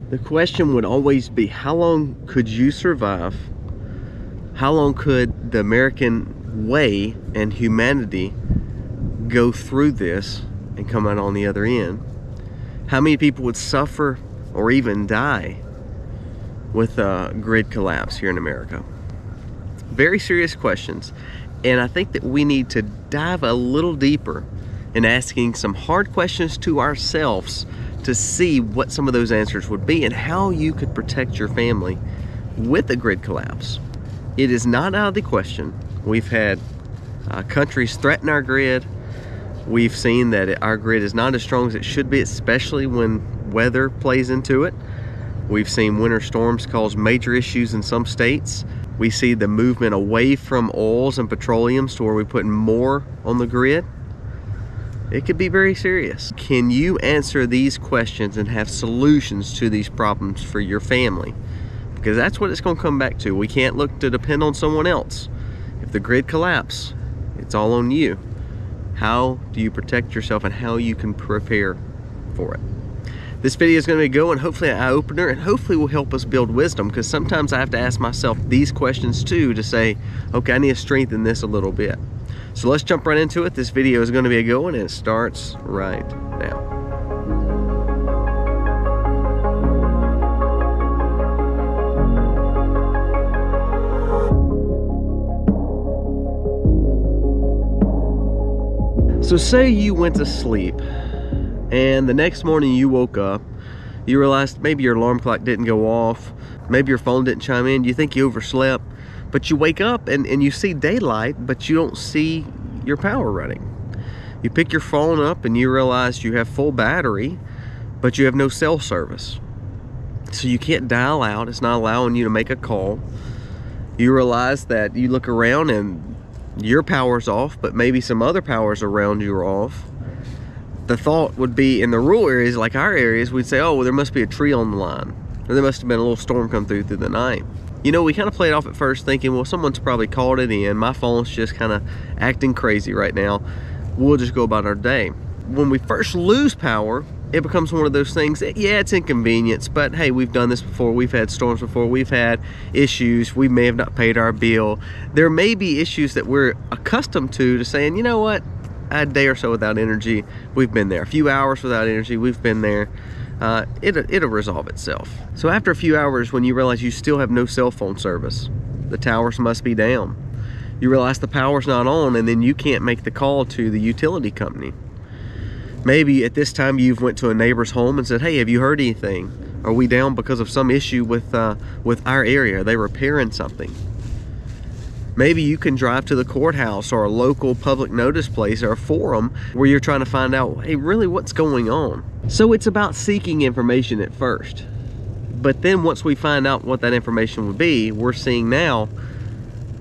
The question would always be, how long could you survive? How long could the American way and humanity go through this and come out on the other end? How many people would suffer or even die with a grid collapse here in America? Very serious questions, and I think that we need to dive a little deeper in asking some hard questions to ourselves to see what some of those answers would be and how you could protect your family with a grid collapse. It is not out of the question. We've had countries threaten our grid. We've seen that our grid is not as strong as it should be, especially when weather plays into it. We've seen winter storms cause major issues in some states. We see the movement away from oils and petroleums to where we're putting more on the grid. It could be very serious. Can you answer these questions and have solutions to these problems for your family? Because that's what it's going to come back to. We can't look to depend on someone else. If the grid collapses, it's all on you. How do you protect yourself and how you can prepare for it? This video is going to be going, hopefully an eye-opener, and hopefully will help us build wisdom, because sometimes I have to ask myself these questions too to say, okay, I need to strengthen this a little bit. So let's jump right into it. This video is going to be a good one, and it starts right now. So say you went to sleep and the next morning you woke up, you realized maybe your alarm clock didn't go off, maybe your phone didn't chime in, you think you overslept, but you wake up and you see daylight, but you don't see your power running. You pick your phone up and you realize you have full battery, but you have no cell service. So you can't dial out, it's not allowing you to make a call. You realize that you look around and your power's off, but maybe some other powers around you are off. The thought would be, in the rural areas like our areas, we'd say, oh, well, there must be a tree on the line, or there must have been a little storm come through the night. You know, we kind of played off at first thinking, well, someone's probably called it in, my phone's just kind of acting crazy right now, we'll just go about our day. When we first lose power, it becomes one of those things that, yeah, it's inconvenience, but hey, we've done this before, we've had storms before, we've had issues, we may have not paid our bill. There may be issues that we're accustomed to saying, you know what, a day or so without energy, we've been there. A few hours without energy, we've been there. It'll resolve itself. So after a few hours, when you realize you still have no cell phone service, the towers must be down, you realize the power's not on, and then you can't make the call to the utility company. Maybe at this time you've went to a neighbor's home and said, hey, have you heard anything? Are we down because of some issue with our area? Are they repairing something? Maybe you can drive to the courthouse or a local public notice place or a forum where you're trying to find out, hey, really what's going on? So it's about seeking information at first. But then once we find out what that information would be, we're seeing now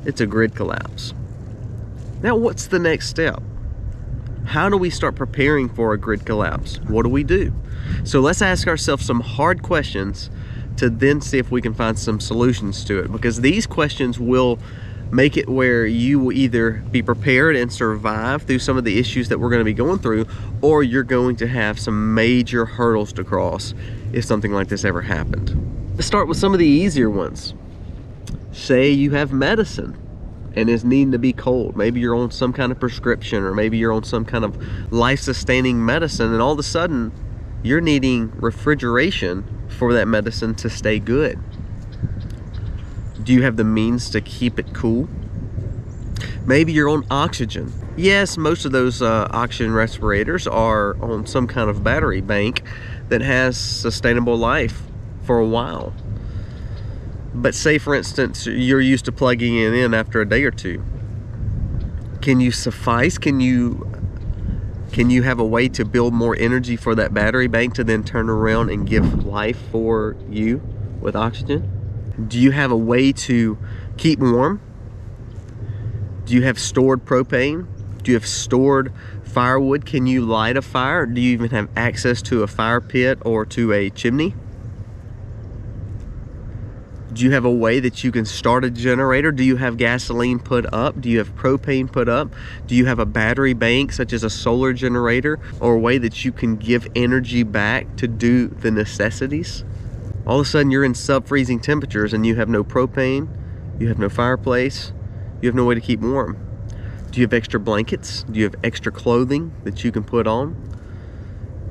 it's a grid collapse. Now what's the next step? How do we start preparing for a grid collapse? What do we do? So let's ask ourselves some hard questions to then see if we can find some solutions to it, because these questions will make it where you will either be prepared and survive through some of the issues that we're going to be going through, or you're going to have some major hurdles to cross if something like this ever happened. Let's start with some of the easier ones. Say you have medicine and is needing to be cold. Maybe you're on some kind of prescription, or maybe you're on some kind of life-sustaining medicine, and all of a sudden you're needing refrigeration for that medicine to stay good. Do you have the means to keep it cool? Maybe you're on oxygen. Yes, most of those oxygen respirators are on some kind of battery bank that has sustainable life for a while. But say, for instance, you're used to plugging it in after a day or two. Can you suffice? Can you have a way to build more energy for that battery bank to then turn around and give life for you with oxygen? Do you have a way to keep warm? Do you have stored propane? Do you have stored firewood? Can you light a fire? Do you even have access to a fire pit or to a chimney? Do you have a way that you can start a generator? Do you have gasoline put up? Do you have propane put up? Do you have a battery bank such as a solar generator, or a way that you can give energy back to do the necessities? All of a sudden you're in sub-freezing temperatures and you have no propane, you have no fireplace, you have no way to keep warm. Do you have extra blankets? Do you have extra clothing that you can put on?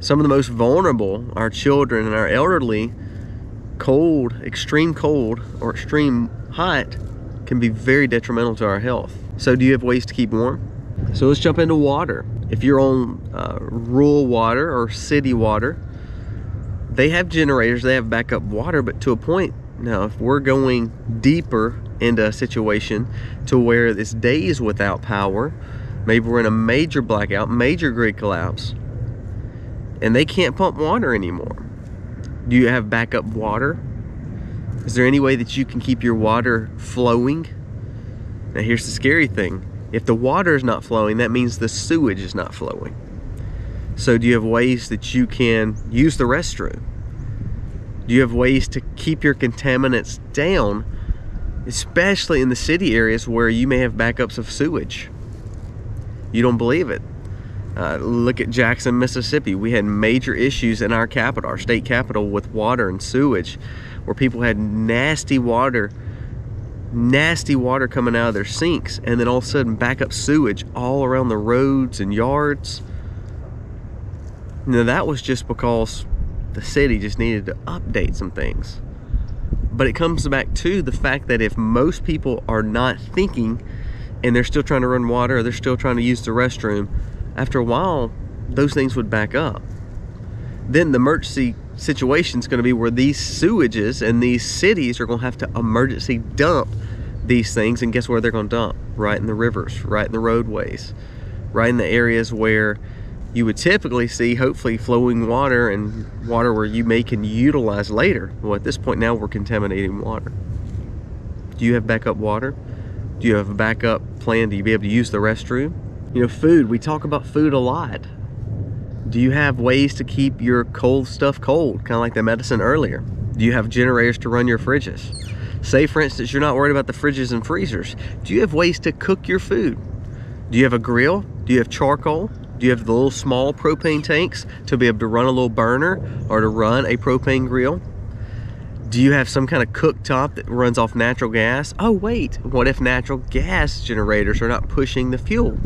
Some of the most vulnerable, our children and our elderly, cold, extreme cold or extreme hot can be very detrimental to our health. So do you have ways to keep warm? So let's jump into water. If you're on rural water or city water, they have generators, they have backup water, but to a point. Now, if we're going deeper into a situation to where it's days without power, maybe we're in a major blackout, major grid collapse, and they can't pump water anymore. Do you have backup water? Is there any way that you can keep your water flowing? Now here's the scary thing. If the water is not flowing, that means the sewage is not flowing. So do you have ways that you can use the restroom? Do you have ways to keep your contaminants down, especially in the city areas where you may have backups of sewage? You don't believe it. Look at Jackson, Mississippi. We had major issues in our capital, our state capital, with water and sewage, where people had nasty water coming out of their sinks, and then all of a sudden backup sewage all around the roads and yards. Now that was just because the city just needed to update some things. But it comes back to the fact that if most people are not thinking and they're still trying to run water or they're still trying to use the restroom, after a while those things would back up. Then the emergency situation is going to be where these sewages and these cities are going to have to emergency dump these things, and guess where they're going to dump? Right in the rivers, right in the roadways, right in the areas where you would typically see hopefully flowing water and water where you can utilize later. Well, at this point now we're contaminating water. Do you have backup water? Do you have a backup plan? Do you be able to use the restroom? You know, food, we talk about food a lot. Do you have ways to keep your cold stuff cold, kind of like the medicine earlier? Do you have generators to run your fridges? Say for instance you're not worried about the fridges and freezers. Do you have ways to cook your food? Do you have a grill? Do you have charcoal? Do you have the little small propane tanks to be able to run a little burner or to run a propane grill? Do you have some kind of cooktop that runs off natural gas? Oh wait, what if natural gas generators are not pushing the fuel?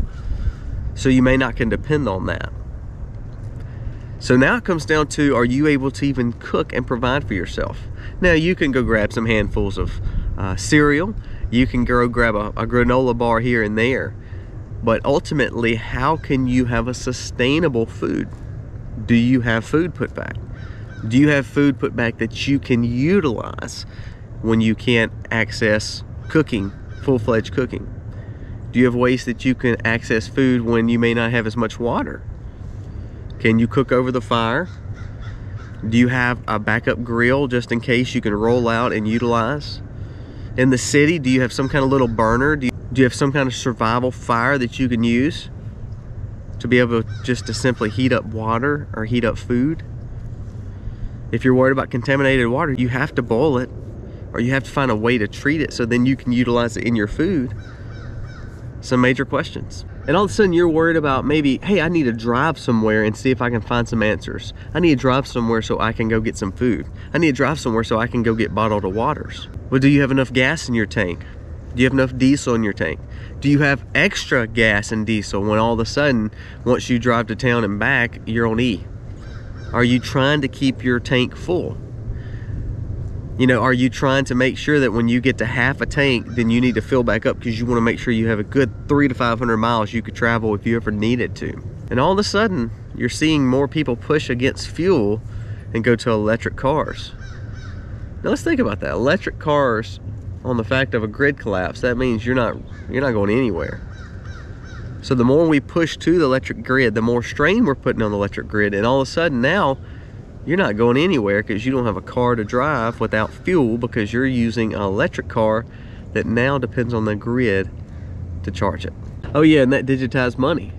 So you may not can depend on that. So now it comes down to, are you able to even cook and provide for yourself? Now you can go grab some handfuls of cereal. You can go grab a granola bar here and there. But ultimately, how can you have a sustainable food? Do you have food put back? Do you have food put back that you can utilize when you can't access cooking, full-fledged cooking? Do you have ways that you can access food when you may not have as much water? Can you cook over the fire? Do you have a backup grill just in case you can roll out and utilize? In the city, do you have some kind of little burner? Do you have some kind of survival fire that you can use to be able to simply heat up water or heat up food? If you're worried about contaminated water, you have to boil it, or you have to find a way to treat it so then you can utilize it in your food. Some major questions. And all of a sudden you're worried about maybe, hey, I need to drive somewhere and see if I can find some answers. I need to drive somewhere so I can go get some food. I need to drive somewhere so I can go get bottled waters. Well, do you have enough gas in your tank? Do you have enough diesel in your tank? Do you have extra gas and diesel when all of a sudden, once you drive to town and back, you're on E? Are you trying to keep your tank full? You know, are you trying to make sure that when you get to half a tank, then you need to fill back up because you want to make sure you have a good 300 to 500 miles you could travel if you ever needed to? And all of a sudden, you're seeing more people push against fuel and go to electric cars. Now let's think about that. Electric cars, on the fact of a grid collapse, that means you're not going anywhere. So the more we push to the electric grid, the more strain we're putting on the electric grid, and all of a sudden now you're not going anywhere because you don't have a car to drive without fuel because you're using an electric car that now depends on the grid to charge it. Oh yeah, and that digitized money.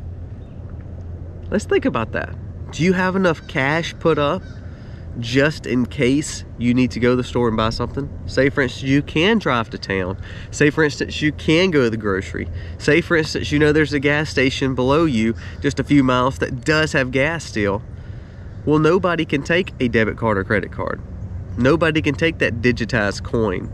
Let's think about that. Do you have enough cash put up just in case you need to go to the store and buy something? Say for instance you can drive to town. Say for instance you can go to the grocery. Say for instance you know there's a gas station below you just a few miles that does have gas still. Well, nobody can take a debit card or credit card. Nobody can take that digitized coin.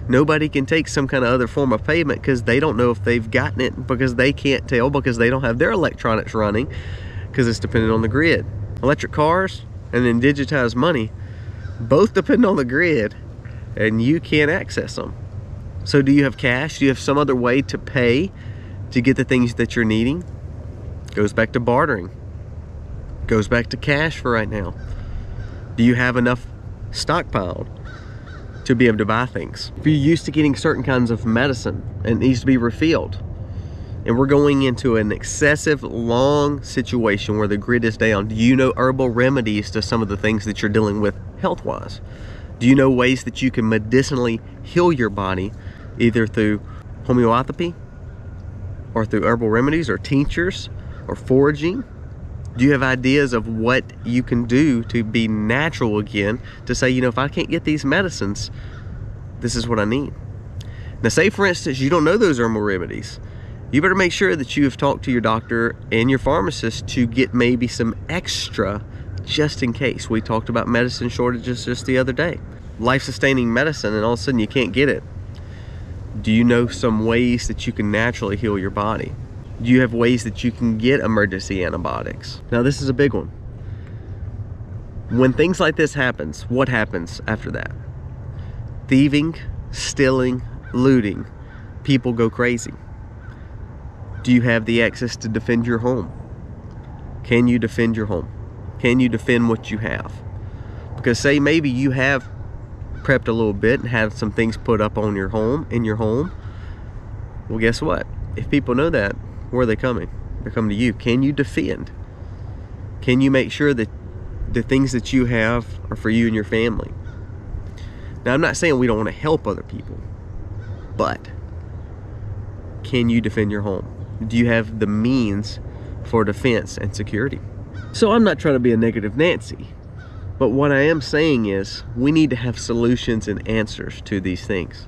Nobody can take some kind of other form of payment because they don't know if they've gotten it, because they can't tell, because they don't have their electronics running, because it's dependent on the grid. Electric cars and then digitized money both depend on the grid, and you can't access them. So do you have cash? Do you have some other way to pay to get the things that you're needing? Goes back to bartering. Goes back to cash for right now. Do you have enough stockpiled to be able to buy things? If you're used to getting certain kinds of medicine and it needs to be refilled, and we're going into an excessive long situation where the grid is down, do you know herbal remedies to some of the things that you're dealing with health-wise? Do you know ways that you can medicinally heal your body, either through homeopathy or through herbal remedies or tinctures or foraging? Do you have ideas of what you can do to be natural again, to say, you know, if I can't get these medicines, this is what I need? Now, say for instance, you don't know those herbal remedies. You better make sure that you have talked to your doctor and your pharmacist to get maybe some extra just in case. We talked about medicine shortages just the other day. Life-sustaining medicine, and all of a sudden you can't get it. Do you know some ways that you can naturally heal your body? Do you have ways that you can get emergency antibiotics? Now, this is a big one. When things like this happens, what happens after that? Thieving, stealing, looting. People go crazy. Do you have the access to defend your home? Can you defend your home? Can you defend what you have? Because say maybe you have prepped a little bit and had some things put up on your home, in your home. Well, guess what? If people know that, where are they coming? They're coming to you. Can you defend? Can you make sure that the things that you have are for you and your family? Now, I'm not saying we don't want to help other people, but can you defend your home? Do you have the means for defense and security? So I'm not trying to be a negative Nancy, but what I am saying is we need to have solutions and answers to these things.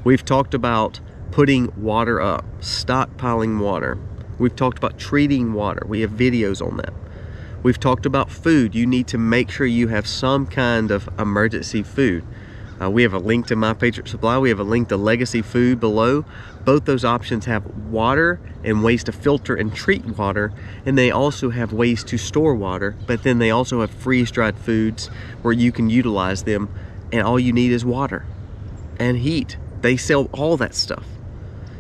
We've talked about putting water up, stockpiling water. We've talked about treating water. We have videos on that. We've talked about food. You need to make sure you have some kind of emergency food. We have a link to My Patriot Supply. We have a link to Legacy Food below. Both those options have water and ways to filter and treat water, and they also have ways to store water, but then they also have freeze-dried foods where you can utilize them, and all you need is water and heat. They sell all that stuff.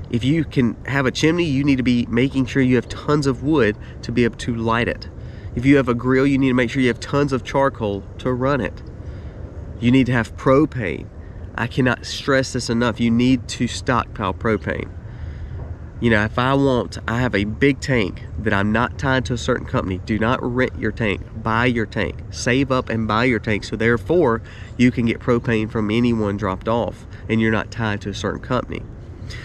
If you can have a chimney, you need to be making sure you have tons of wood to be able to light it. If you have a grill, you need to make sure you have tons of charcoal to run it. You need to have propane. I cannot stress this enough. You need to stockpile propane. You know, if I have a big tank that I'm not tied to a certain company. Do not rent your tank. Buy your tank. Save up and buy your tank, so therefore you can get propane from anyone dropped off and you're not tied to a certain company.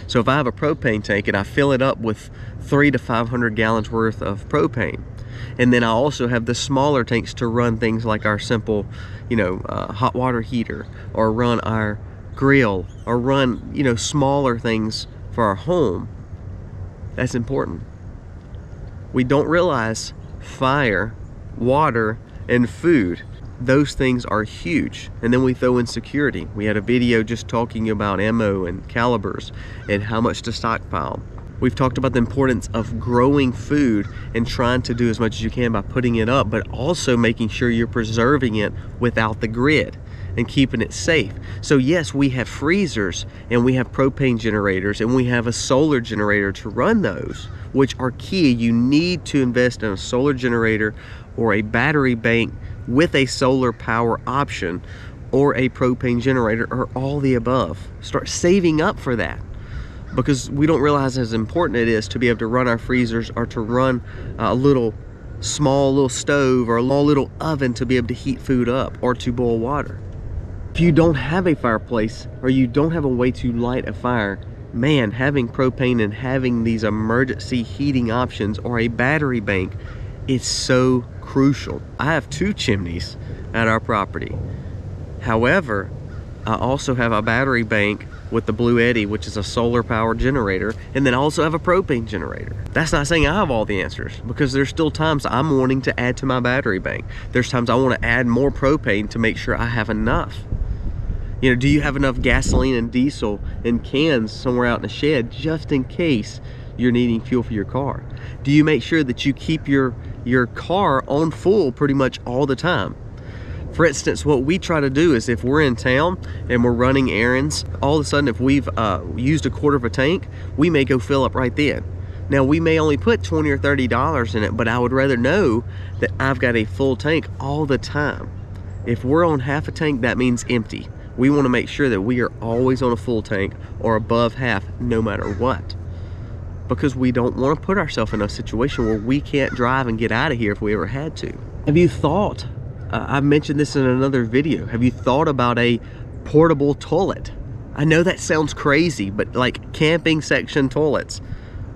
So if I have a propane tank and I fill it up with 300 to 500 gallons worth of propane, and then I also have the smaller tanks to run things like our simple, hot water heater, or run our grill, or run, smaller things for our home. That's important. We don't realize fire, water, and food. Those things are huge. And then we throw in security. We had a video just talking about ammo and calibers and how much to stockpile. We've talked about the importance of growing food and trying to do as much as you can by putting it up, but also making sure you're preserving it without the grid and keeping it safe. So yes, we have freezers and we have propane generators and we have a solar generator to run those, which are key. You need to invest in a solar generator or a battery bank with a solar power option, or a propane generator, or all the above. Start saving up for that, because we don't realize as important it is to be able to run our freezers, or to run a small little stove or a little oven to be able to heat food up or to boil water. If you don't have a fireplace or you don't have a way to light a fire, man, having propane and having these emergency heating options or a battery bank is so crucial. I have 2 chimneys at our property. However, I also have a battery bank with the Blue Eddy, which is a solar power generator, and then I also have a propane generator. That's not saying I have all the answers, because there's still times I'm wanting to add to my battery bank. There's times I want to add more propane to make sure I have enough. You know, do you have enough gasoline and diesel in cans somewhere out in the shed just in case you're needing fuel for your car? Do you make sure that you keep your car on full pretty much all the time? For instance, what we try to do is if we're in town and we're running errands, all of a sudden if we've used a quarter of a tank, we may go fill up right then. Now we may only put $20 or $30 in it, but I would rather know that I've got a full tank all the time. If we're on half a tank, that means empty. We want to make sure that we are always on a full tank or above half no matter what, because we don't want to put ourselves in a situation where we can't drive and get out of here if we ever had to. Have you thought, I mentioned this in another video, have you thought about a portable toilet? I know that sounds crazy, but like camping section toilets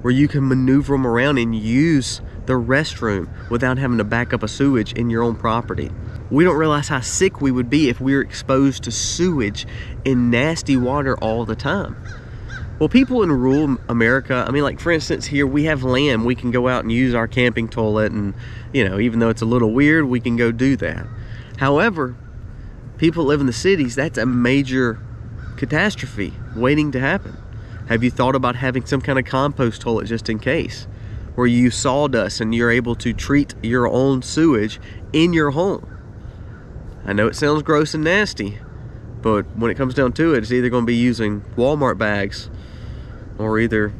where you can maneuver them around and use the restroom without having to back up a sewage in your own property. We don't realize how sick we would be if we were exposed to sewage and nasty water all the time. Well, people in rural America, I mean, like for instance here, we have land. We can go out and use our camping toilet and, you know, even though it's a little weird, we can go do that. However, people that live in the cities, that's a major catastrophe waiting to happen. Have you thought about having some kind of compost toilet just in case, where you use sawdust and you're able to treat your own sewage in your home? I know it sounds gross and nasty, but when it comes down to it, it's either going to be using Walmart bags or either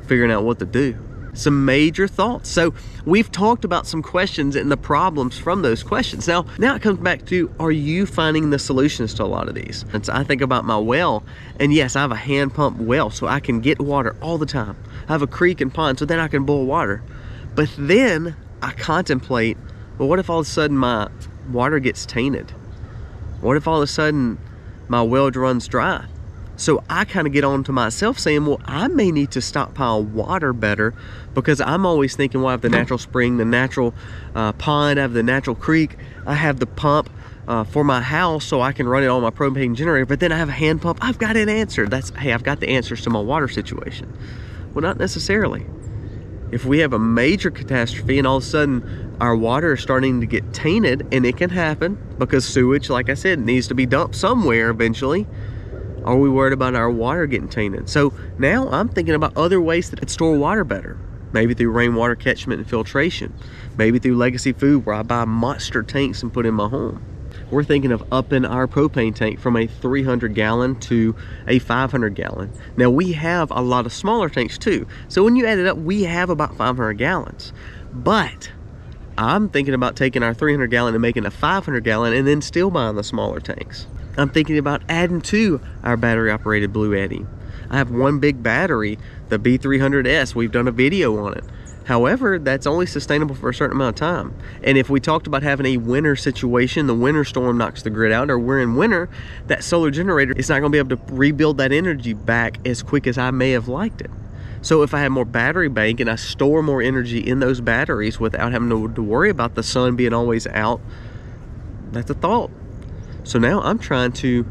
figuring out what to do. Some major thoughts. So we've talked about some questions and the problems from those questions. Now it comes back to, are you finding the solutions to a lot of these? And so I think about my well, and yes, I have a hand pump well, so I can get water all the time. I have a creek and pond, so then I can boil water. But then I contemplate, well, what if all of a sudden my water gets tainted? What if all of a sudden my well runs dry? So I kind of get on to myself saying, well, I may need to stockpile water better, because I'm always thinking, well, I have the natural spring, the natural pond, I have the natural creek, I have the pump for my house so I can run it on my propane generator, but then I have a hand pump. I've got an answer. That's, hey, I've got the answers to my water situation. Well, not necessarily. If we have a major catastrophe and all of a sudden our water is starting to get tainted, and it can happen because sewage, like I said, needs to be dumped somewhere eventually, are we worried about our water getting tainted? So now I'm thinking about other ways that store water better. Maybe through rainwater catchment and filtration. Maybe through Legacy Food, where I buy monster tanks and put in my home. We're thinking of upping our propane tank from a 300 gallon to a 500 gallon. Now we have a lot of smaller tanks too. So when you add it up, we have about 500 gallons. But I'm thinking about taking our 300 gallon and making a 500 gallon and then still buying the smaller tanks. I'm thinking about adding to our battery operated Blue Eddy. I have one big battery, the B300S. We've done a video on it. However, that's only sustainable for a certain amount of time. And if we talked about having a winter situation, the winter storm knocks the grid out, or we're in winter, that solar generator is not going to be able to rebuild that energy back as quick as I may have liked it. So if I have more battery bank and I store more energy in those batteries without having to worry about the sun being always out, that's a thought. So now I'm trying to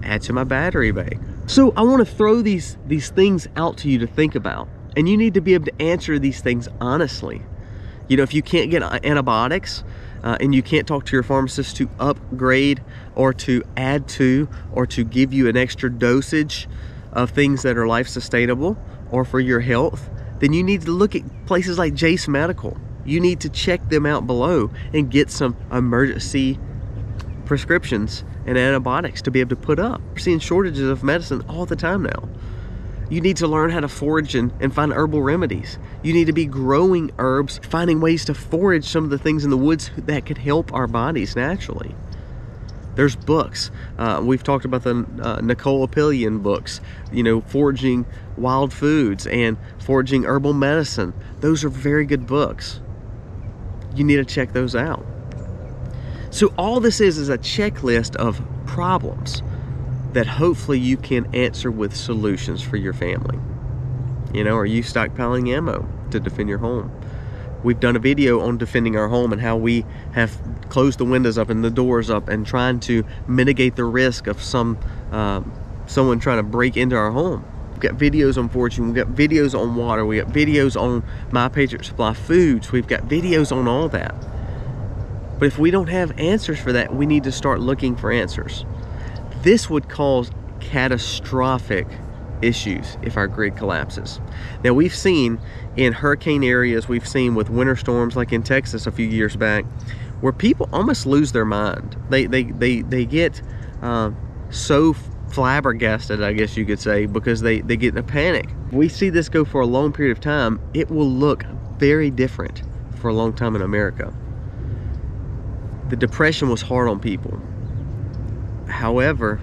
add to my battery bank. So I want to throw these things out to you to think about. And you need to be able to answer these things honestly. You know, if you can't get antibiotics and you can't talk to your pharmacist to upgrade or to add to or to give you an extra dosage of things that are life sustainable or for your health, then you need to look at places like Jace Medical. You need to check them out below and get some emergency prescriptions and antibiotics to be able to put up. We're seeing shortages of medicine all the time now. You need to learn how to forage and find herbal remedies. You need to be growing herbs, finding ways to forage some of the things in the woods that could help our bodies naturally. There's books. We've talked about the Nicole Apillion books, you know, foraging wild foods and foraging herbal medicine. Those are very good books. You need to check those out. So all this is a checklist of problems that hopefully you can answer with solutions for your family. You know, are you stockpiling ammo to defend your home? We've done a video on defending our home and how we have closed the windows up and the doors up and trying to mitigate the risk of someone trying to break into our home. We've got videos on foraging, we've got videos on water, we got videos on My Patriot Supply Foods, we've got videos on all that. But if we don't have answers for that, we need to start looking for answers. This would cause catastrophic issues if our grid collapses. Now, we've seen in hurricane areas, we've seen with winter storms like in Texas a few years back, where people almost lose their mind. They get so flabbergasted, I guess you could say, because they get in a panic. We see this go for a long period of time. It will look very different for a long time in America. The Depression was hard on people. However,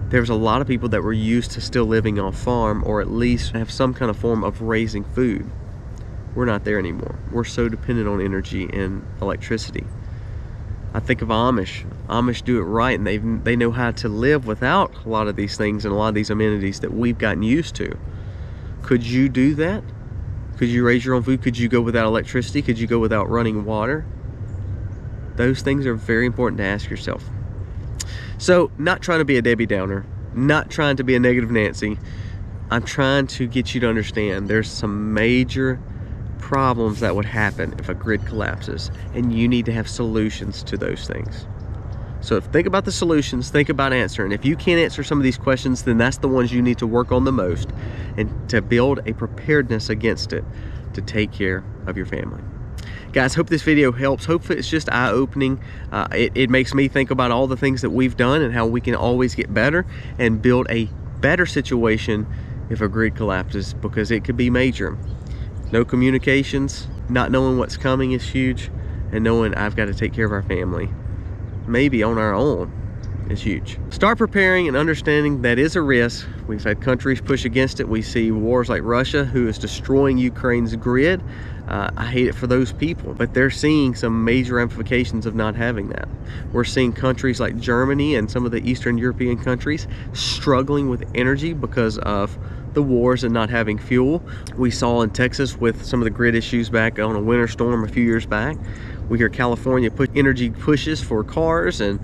there's a lot of people that were used to still living on farm, or at least have some kind of form of raising food. We're not there anymore. We're so dependent on energy and electricity. I think of Amish. Amish do it right, and they know how to live without a lot of these things and a lot of these amenities that we've gotten used to. Could you do that? Could you raise your own food? Could you go without electricity? Could you go without running water? Those things are very important to ask yourself. So, not trying to be a Debbie Downer, not trying to be a negative Nancy. I'm trying to get you to understand there's some major problems that would happen if a grid collapses, and you need to have solutions to those things. So think about the solutions, think about answering. If you can't answer some of these questions, then that's the ones you need to work on the most, and to build a preparedness against it to take care of your family. Guys, hope this video helps. Hopefully it's just eye-opening. It makes me think about all the things that we've done and how we can always get better and build a better situation if a grid collapses, because it could be major. No communications, not knowing what's coming is huge, and knowing I've got to take care of our family, maybe on our own, is huge. Start preparing and understanding that is a risk. We've had countries push against it. We see wars like Russia, who is destroying Ukraine's grid. I hate it for those people, but they're seeing some major ramifications of not having that. We're seeing countries like Germany and some of the Eastern European countries struggling with energy because of the wars and not having fuel. We saw in Texas with some of the grid issues back on a winter storm a few years back. We hear California put energy pushes for cars and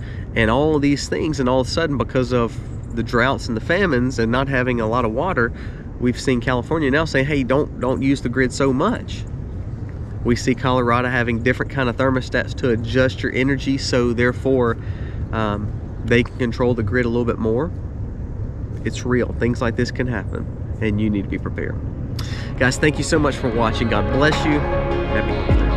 all of these things, and all of a sudden, because of the droughts and the famines and not having a lot of water, we've seen California now say, hey, don't use the grid so much. We see Colorado having different kind of thermostats to adjust your energy, so therefore they can control the grid a little bit more. It's real. Things like this can happen, and you need to be prepared. Guys, thank you so much for watching. God bless you. Happy Wednesday.